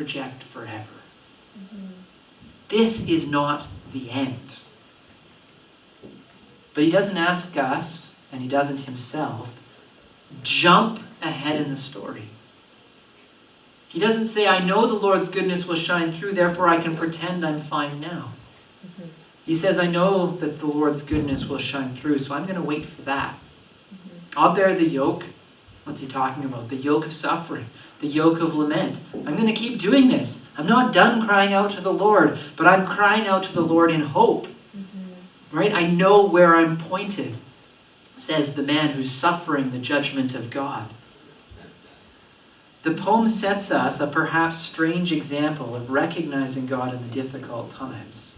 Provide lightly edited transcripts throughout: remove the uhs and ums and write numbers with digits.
reject forever. This is not the end. But he doesn't ask us, and he doesn't himself, jump ahead in the story. He doesn't say, I know the Lord's goodness will shine through, therefore I can pretend I'm fine now. He says, I know that the Lord's goodness will shine through, so I'm going to wait for that. I'll bear the yoke. What's he talking about? The yoke of suffering, the yoke of lament. I'm going to keep doing this. I'm not done crying out to the Lord, but I'm crying out to the Lord in hope. Right? I know where I'm pointed, says the man who's suffering the judgment of God. The poem sets us a perhaps strange example of recognizing God in the difficult times.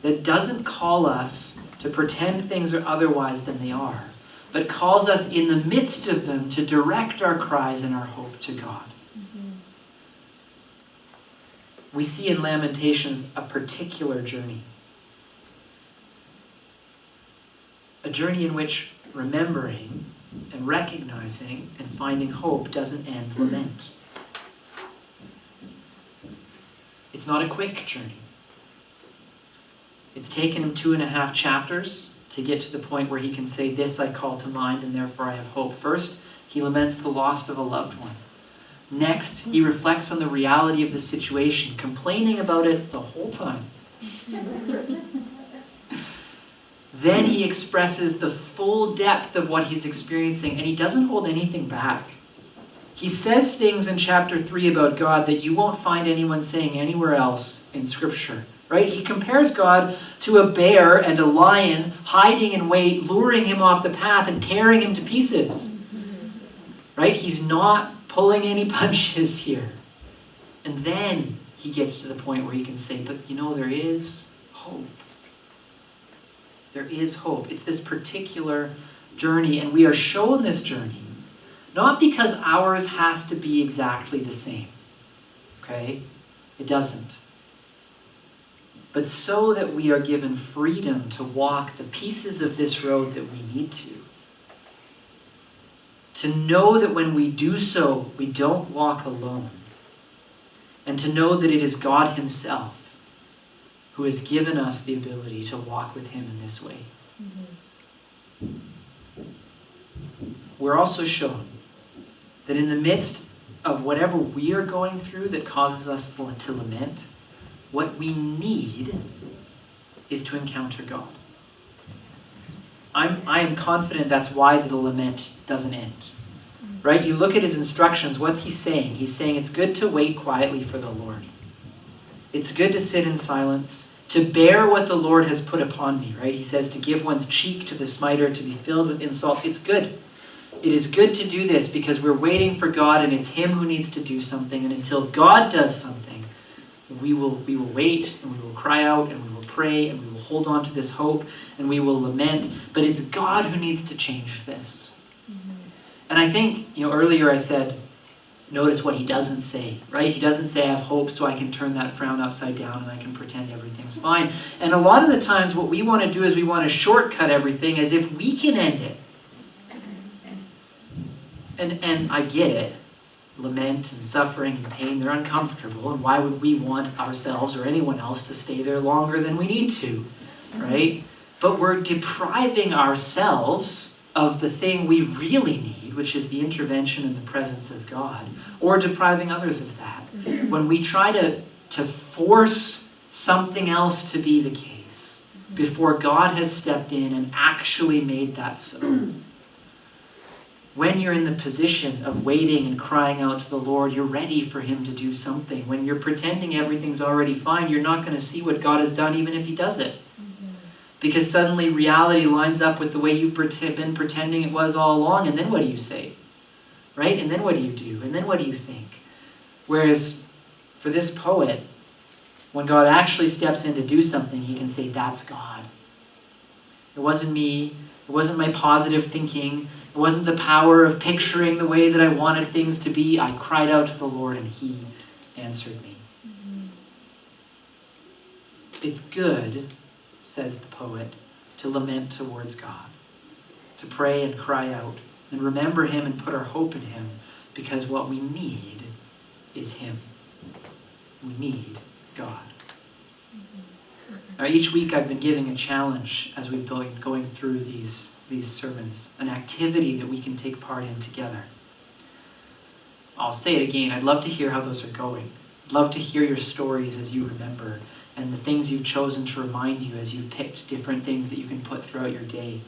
That doesn't call us to pretend things are otherwise than they are, but calls us in the midst of them to direct our cries and our hope to God. We see in Lamentations a particular journey. A journey in which remembering and recognizing and finding hope doesn't end lament. It's not a quick journey. It's taken him 2.5 chapters to get to the point where he can say, this I call to mind and therefore I have hope. First, he laments the loss of a loved one. Next, he reflects on the reality of the situation, complaining about it the whole time. Then he expresses the full depth of what he's experiencing, and he doesn't hold anything back. He says things in chapter 3 about God that you won't find anyone saying anywhere else in Scripture. Right? He compares God to a bear and a lion hiding in wait, luring him off the path and tearing him to pieces. Right? He's not pulling any punches here. And then he gets to the point where he can say, but you know, there is hope. There is hope. It's this particular journey, and we are shown this journey not because ours has to be exactly the same. Okay? It doesn't. But so that we are given freedom to walk the pieces of this road that we need to. To know that when we do so, we don't walk alone. And to know that it is God himself who has given us the ability to walk with him in this way. We're also shown that in the midst of whatever we are going through that causes us to lament, what we need is to encounter God. I am confident that's why the lament doesn't end. Right? You look at his instructions, what's he saying? He's saying it's good to wait quietly for the Lord. It's good to sit in silence, to bear what the Lord has put upon me, right? He says to give one's cheek to the smiter, to be filled with insults. It's good. It is good to do this because we're waiting for God and it's him who needs to do something. And until God does something, we will wait and we will cry out and we will pray and we will hold on to this hope and we will lament. But it's God who needs to change this. And I think, earlier I said, notice what he doesn't say, right? He doesn't say I have hope so I can turn that frown upside down and I can pretend everything's fine. And a lot of the times what we want to do is we want to shortcut everything as if we can end it. And I get it. Lament and suffering and pain, they're uncomfortable. And why would we want ourselves or anyone else to stay there longer than we need to, right? But we're depriving ourselves of the thing we really need, which is the intervention and the presence of God, or depriving others of that. When we try to force something else to be the case before God has stepped in and actually made that so. When you're in the position of waiting and crying out to the Lord, you're ready for him to do something. When you're pretending everything's already fine, you're not going to see what God has done even if he does it. Because suddenly reality lines up with the way you've been pretending it was all along, and then what do you say? Right? And then what do you do? And then what do you think? Whereas for this poet, when God actually steps in to do something, he can say, that's God. It wasn't me. It wasn't my positive thinking. It wasn't the power of picturing the way that I wanted things to be. I cried out to the Lord and he answered me. It's good, says the poet, to lament towards God, to pray and cry out and remember him and put our hope in him, because what we need is him. We need God. Now, each week I've been giving a challenge as we've been going through these sermons, an activity that we can take part in together. I'll say it again, I'd love to hear how those are going. I'd love to hear your stories as you remember and the things you've chosen to remind you as you've picked different things that you can put throughout your day.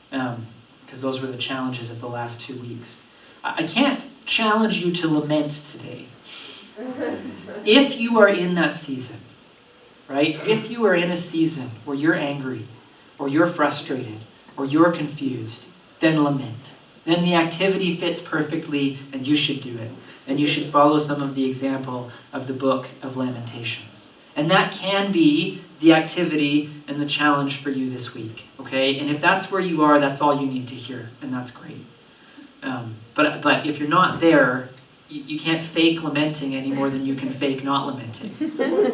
Because those were the challenges of the last 2 weeks. I can't challenge you to lament today. If you are in that season, right? If you are in a season where you're angry, or you're frustrated, or you're confused, then lament. Then the activity fits perfectly, and you should do it. And you should follow some of the example of the book of Lamentations. And that can be the activity and the challenge for you this week, okay? And if that's where you are, that's all you need to hear, and that's great. But if you're not there, you can't fake lamenting any more than you can fake not lamenting,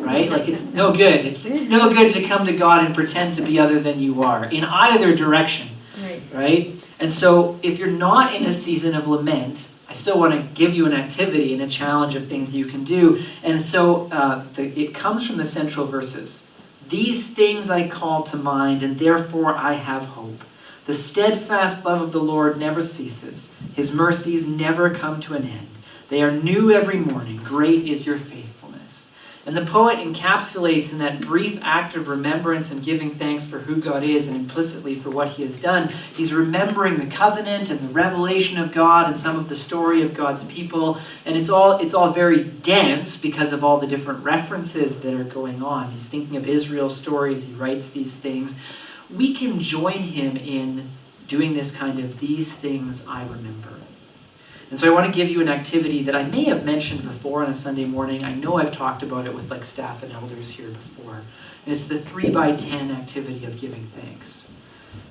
right? Like, it's no good. It's no good to come to God and pretend to be other than you are, in either direction, right? And so if you're not in a season of lament, I still want to give you an activity and a challenge of things you can do. And so it comes from the central verses. These things I call to mind, and therefore I have hope. The steadfast love of the Lord never ceases. His mercies never come to an end. They are new every morning. Great is your faithfulness. And the poet encapsulates in that brief act of remembrance and giving thanks for who God is and implicitly for what he has done. He's remembering the covenant and the revelation of God and some of the story of God's people. And it's all very dense because of all the different references that are going on. He's thinking of Israel's stories. He writes these things. We can join him in doing this kind of these things I remember. And so I want to give you an activity that I may have mentioned before on a Sunday morning. I know I've talked about it with like staff and elders here before. And it's the 3x10 activity of giving thanks.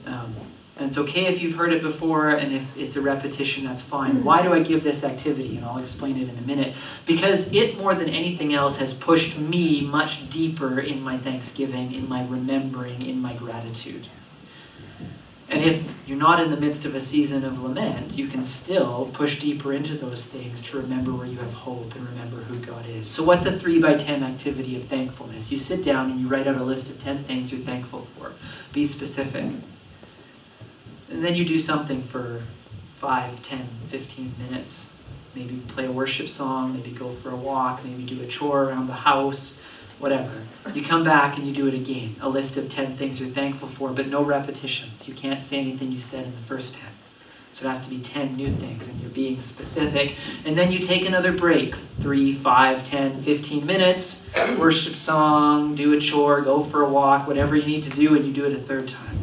And it's okay if you've heard it before, and if it's a repetition, that's fine. Why do I give this activity? And I'll explain it in a minute. Because it, more than anything else, has pushed me much deeper in my thanksgiving, in my remembering, in my gratitude. And if you're not in the midst of a season of lament, you can still push deeper into those things to remember where you have hope and remember who God is. So what's a 3x10 activity of thankfulness? You sit down and you write out a list of 10 things you're thankful for. Be specific. And then you do something for 5, 10, 15 minutes. Maybe play a worship song, maybe go for a walk, maybe do a chore around the house, whatever. You come back and you do it again. A list of 10 things you're thankful for, but no repetitions. You can't say anything you said in the first 10. So it has to be 10 new things, and you're being specific. And then you take another break, 3, 5, 10, 15 minutes, worship song, do a chore, go for a walk, whatever you need to do, and you do it a third time.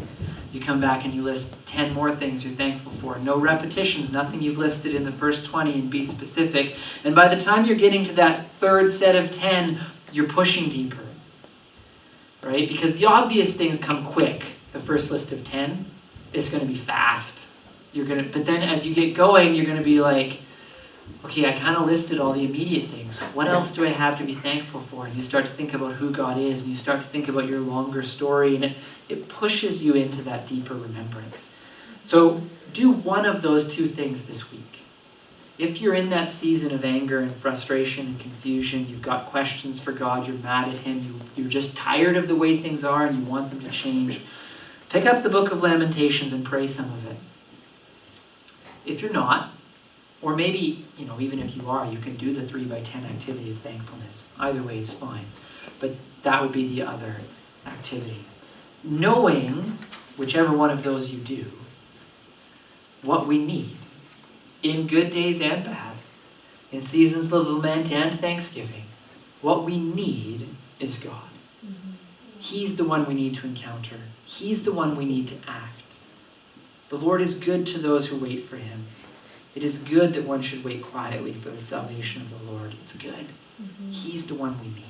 You come back and you list 10 more things you're thankful for. No repetitions, nothing you've listed in the first 20, and be specific. And by the time you're getting to that third set of 10, you're pushing deeper, right? Because the obvious things come quick. The first list of 10 is going to be fast. But then as you get going, you're going to be like, okay, I kind of listed all the immediate things. What else do I have to be thankful for? And you start to think about who God is, and you start to think about your longer story, and it pushes you into that deeper remembrance. So do one of those 2 things this week. If you're in that season of anger and frustration and confusion, you've got questions for God, you're mad at him, you're just tired of the way things are and you want them to change, pick up the book of Lamentations and pray some of it. If you're not, or maybe, even if you are, you can do the 3x10 activity of thankfulness. Either way is fine. But that would be the other activity. Knowing, whichever one of those you do, what we need, in good days and bad, in seasons of lament and thanksgiving, what we need is God. He's the one we need to encounter. He's the one we need to act. The Lord is good to those who wait for him. It is good that one should wait quietly for the salvation of the Lord. It's good. He's the one we need.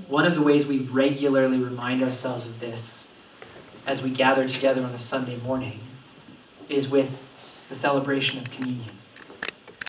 One of the ways we regularly remind ourselves of this as we gather together on a Sunday morning is with the celebration of communion.